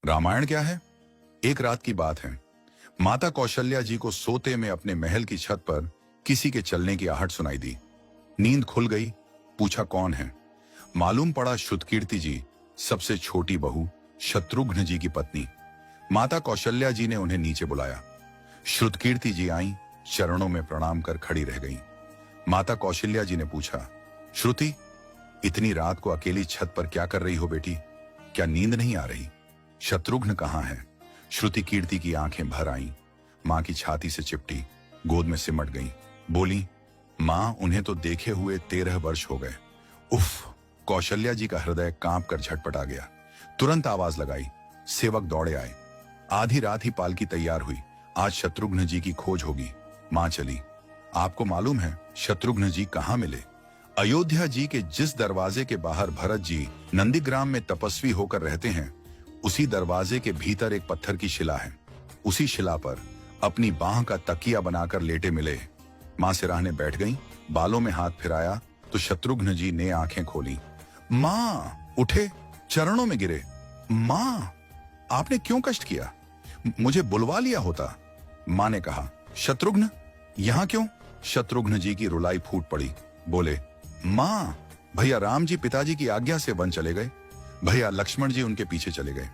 रामायण क्या है? एक रात की बात है। माता कौशल्या जी को सोते में अपने महल की छत पर किसी के चलने की आहट सुनाई दी। नींद खुल गई। पूछा कौन है? मालूम पड़ा श्रुतकीर्ति जी, सबसे छोटी बहू, शत्रुघ्न जी की पत्नी। माता कौशल्या जी ने उन्हें नीचे बुलाया। श्रुतकीर्ति जी आईं, चरणों में प्रणाम कर खड़ी रह गईं। माता कौशल्या जी ने पूछा, श्रुति, इतनी रात को अकेली छत पर क्या कर रही हो बेटी? क्या नींद नहीं आ रही? शत्रुघ्न कहाँ है? श्रुति कीर्ति की आंखें भर आईं, मां की छाती से चिपटी, गोद में सिमट गईं। बोली, मां, उन्हें तो देखे हुए 13 वर्ष हो गए। उफ! कौशल्या जी का हृदय कांप कर झटपटा गया। तुरंत आवाज लगाई। सेवक दौड़े आए। आधी रात ही पालकी तैयार हुई। आज शत्रुघ्न जी की खोज होगी। मां चली। आपको मालूम है शत्रुघ्न जी कहाँ मिले? अयोध्या जी के जिस दरवाजे के बाहर भरत जी नंदीग्राम में तपस्वी होकर रहते हैं, उसी दरवाजे के भीतर एक पत्थर की शिला है। उसी शिला पर अपनी बाह का तकिया बनाकर लेटे मिले। मां सिराहने बैठ गईं, बालों में हाथ फिराया तो शत्रुघ्न जी ने आंखें खोली। मां! उठे, चरणों में गिरे। मां, आपने क्यों कष्ट किया? मुझे बुलवा लिया होता। मां ने कहा, शत्रुघ्न यहां क्यों? शत्रुघ्न जी की रुलाई फूट पड़ी। बोले, मां, भैया राम जी पिताजी की आज्ञा से वन चले गए। भैया लक्ष्मण जी उनके पीछे चले गए।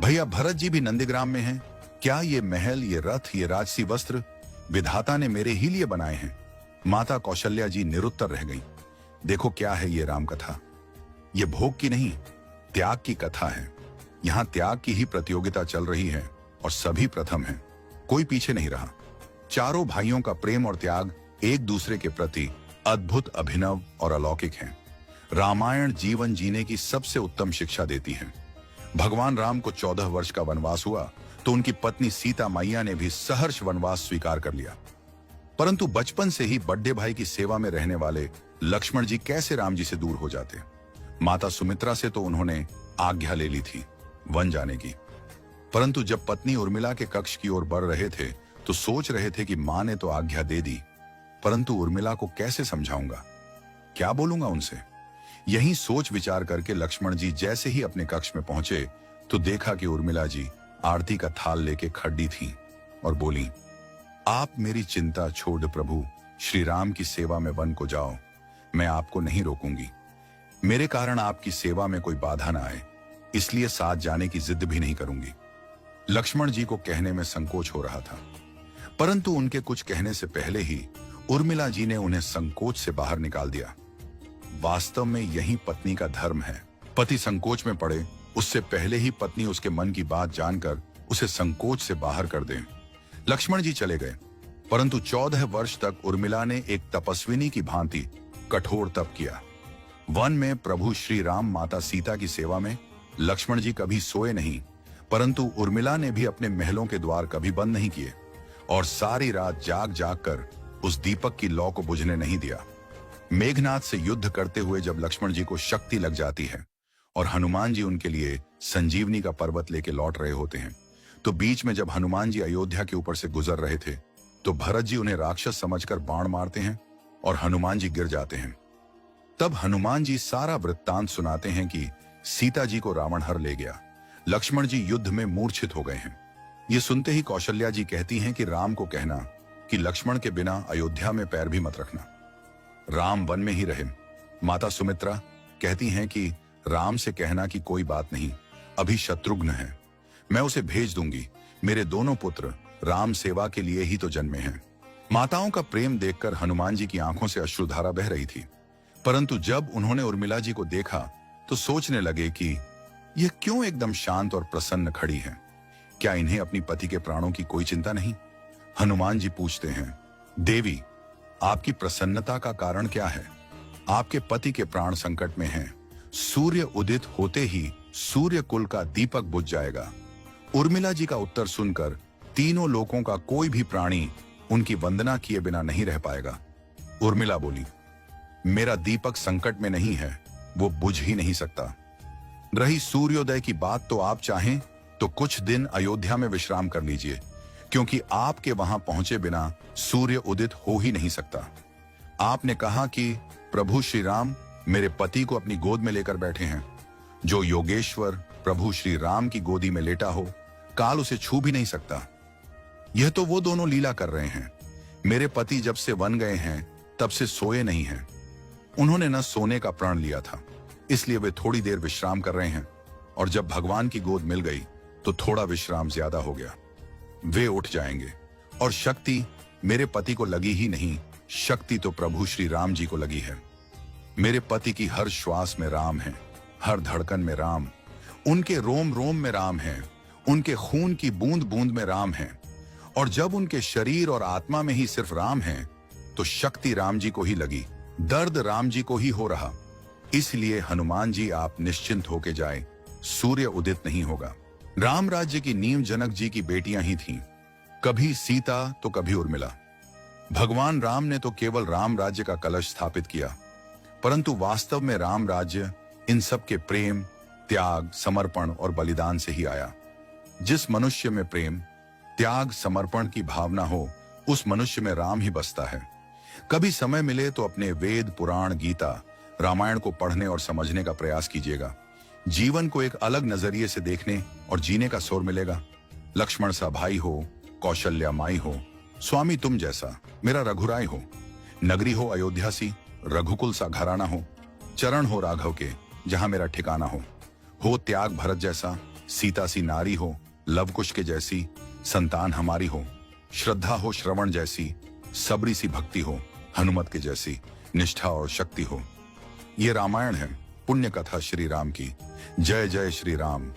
भैया भरत जी भी नंदीग्राम में हैं। क्या ये महल, ये रथ, ये राजसी वस्त्र विधाता ने मेरे ही लिए बनाए हैं? माता कौशल्या जी निरुत्तर रह गईं। देखो क्या है ये राम कथा। ये भोग की नहीं, त्याग की कथा है। यहां त्याग की ही प्रतियोगिता चल रही है और सभी प्रथम हैं। कोई पीछे नहीं रहा। चारों भाइयों का प्रेम और त्याग एक दूसरे के प्रति अद्भुत, अभिनव और अलौकिक है। रामायण जीवन जीने की सबसे उत्तम शिक्षा देती है। भगवान राम को 14 वर्ष का वनवास हुआ तो उनकी पत्नी सीता मैया ने भी सहर्ष वनवास स्वीकार कर लिया। परंतु बचपन से ही बड़े भाई की सेवा में रहने वाले लक्ष्मण जी कैसे राम जी से दूर हो जाते? माता सुमित्रा से तो उन्होंने आज्ञा ले ली थी वन जाने की, परंतु जब पत्नी उर्मिला के कक्ष की ओर बढ़ रहे थे तो सोच रहे थे कि मां ने तो आज्ञा दे दी, परंतु उर्मिला को कैसे समझाऊंगा, क्या बोलूंगा उनसे? यही सोच विचार करके लक्ष्मण जी जैसे ही अपने कक्ष में पहुंचे तो देखा कि उर्मिला जी आरती का थाल लेके खड़ी थी और बोली, आप मेरी चिंता छोड़ प्रभु, श्री राम की सेवा में वन को जाओ। मैं आपको नहीं रोकूंगी। मेरे कारण आपकी सेवा में कोई बाधा ना आए, इसलिए साथ जाने की जिद भी नहीं करूंगी। लक्ष्मण जी को कहने में संकोच हो रहा था, परंतु उनके कुछ कहने से पहले ही उर्मिला जी ने उन्हें संकोच से बाहर निकाल दिया। वास्तव में यही पत्नी का धर्म है। पति संकोच में पड़े उससे पहले ही पत्नी उसके मन की बात जानकर उसे संकोच से बाहर कर दे। लक्ष्मण जी चले गए, परंतु 14 वर्ष तक उर्मिला ने एक तपस्विनी की भांति कठोर तप किया। वन में प्रभु श्री राम माता सीता की सेवा में लक्ष्मण जी कभी सोए नहीं, परंतु उर्मिला ने भी अपने महलों के द्वार कभी बंद नहीं किए और सारी रात जाग जाग कर उस दीपक की लौ को बुझने नहीं दिया। मेघनाथ से युद्ध करते हुए जब लक्ष्मण जी को शक्ति लग जाती है और हनुमान जी उनके लिए संजीवनी का पर्वत लेके लौट रहे होते हैं, तो बीच में जब हनुमान जी अयोध्या के ऊपर से गुजर रहे थे तो भरत जी उन्हें राक्षस समझकर बाण मारते हैं और हनुमान जी गिर जाते हैं। तब हनुमान जी सारा वृत्तांत सुनाते हैं कि सीता जी को रावण हर ले गया, लक्ष्मण जी युद्ध में मूर्छित हो गए हैं। ये सुनते ही कौशल्या जी कहती हैं कि राम को कहना कि लक्ष्मण के बिना अयोध्या में पैर भी मत रखना, राम वन में ही रहे। माता सुमित्रा कहती हैं कि राम से कहना कि कोई बात नहीं, अभी शत्रुघ्न है, मैं उसे भेज दूंगी। मेरे दोनों पुत्र राम सेवा के लिए ही तो जन्मे हैं। माताओं का प्रेम देखकर हनुमान जी की आंखों से अश्रुधारा बह रही थी, परंतु जब उन्होंने उर्मिला जी को देखा तो सोचने लगे कि यह क्यों एकदम शांत और प्रसन्न खड़ी है। क्या इन्हें अपनी पति के प्राणों की कोई चिंता नहीं? हनुमान जी पूछते हैं, देवी, आपकी प्रसन्नता का कारण क्या है? आपके पति के प्राण संकट में हैं। सूर्य उदित होते ही सूर्य कुल का दीपक बुझ जाएगा। उर्मिला जी का उत्तर सुनकर तीनों लोकों का कोई भी प्राणी उनकी वंदना किए बिना नहीं रह पाएगा। उर्मिला बोली, मेरा दीपक संकट में नहीं है, वो बुझ ही नहीं सकता। रही सूर्योदय की बात, तो आप चाहें तो कुछ दिन अयोध्या में विश्राम कर लीजिए, क्योंकि आपके वहां पहुंचे बिना सूर्य उदित हो ही नहीं सकता। आपने कहा कि प्रभु श्री राम मेरे पति को अपनी गोद में लेकर बैठे हैं। जो योगेश्वर प्रभु श्री राम की गोदी में लेटा हो, काल उसे छू भी नहीं सकता। यह तो वो दोनों लीला कर रहे हैं। मेरे पति जब से वन गए हैं तब से सोए नहीं हैं। उन्होंने न सोने का प्रण लिया था, इसलिए वे थोड़ी देर विश्राम कर रहे हैं, और जब भगवान की गोद मिल गई तो थोड़ा विश्राम ज्यादा हो गया। वे उठ जाएंगे। और शक्ति मेरे पति को लगी ही नहीं, शक्ति तो प्रभु श्री राम जी को लगी है। मेरे पति की हर श्वास में राम है, हर धड़कन में राम, उनके रोम रोम में राम है, उनके खून की बूंद बूंद में राम है। और जब उनके शरीर और आत्मा में ही सिर्फ राम है तो शक्ति राम जी को ही लगी, दर्द राम जी को ही हो रहा। इसलिए हनुमान जी आप निश्चिंत होके जाए, सूर्य उदित नहीं होगा। राम राज्य की नींव जनक जी की बेटियां ही थीं, कभी सीता तो कभी उर्मिला। भगवान राम ने तो केवल राम राज्य का कलश स्थापित किया, परंतु वास्तव में राम राज्य इन सब के प्रेम, त्याग, समर्पण और बलिदान से ही आया। जिस मनुष्य में प्रेम, त्याग, समर्पण की भावना हो, उस मनुष्य में राम ही बसता है। कभी समय मिले तो अपने वेद, पुराण, गीता, रामायण को पढ़ने और समझने का प्रयास कीजिएगा। जीवन को एक अलग नजरिए से देखने और जीने का सुर मिलेगा। लक्ष्मण सा भाई हो, कौशल्या माई हो, स्वामी तुम जैसा मेरा रघुराय हो, नगरी हो अयोध्या सी, रघुकुल सा घराना हो, चरण हो राघव के जहां मेरा ठिकाना हो त्याग भरत जैसा, सीता सी नारी हो, लवकुश के जैसी संतान हमारी हो, श्रद्धा हो श्रवण जैसी, सबरी सी भक्ति हो, हनुमत के जैसी निष्ठा और शक्ति हो। ये रामायण है, पुण्य कथा श्री राम की। जय जय श्री राम।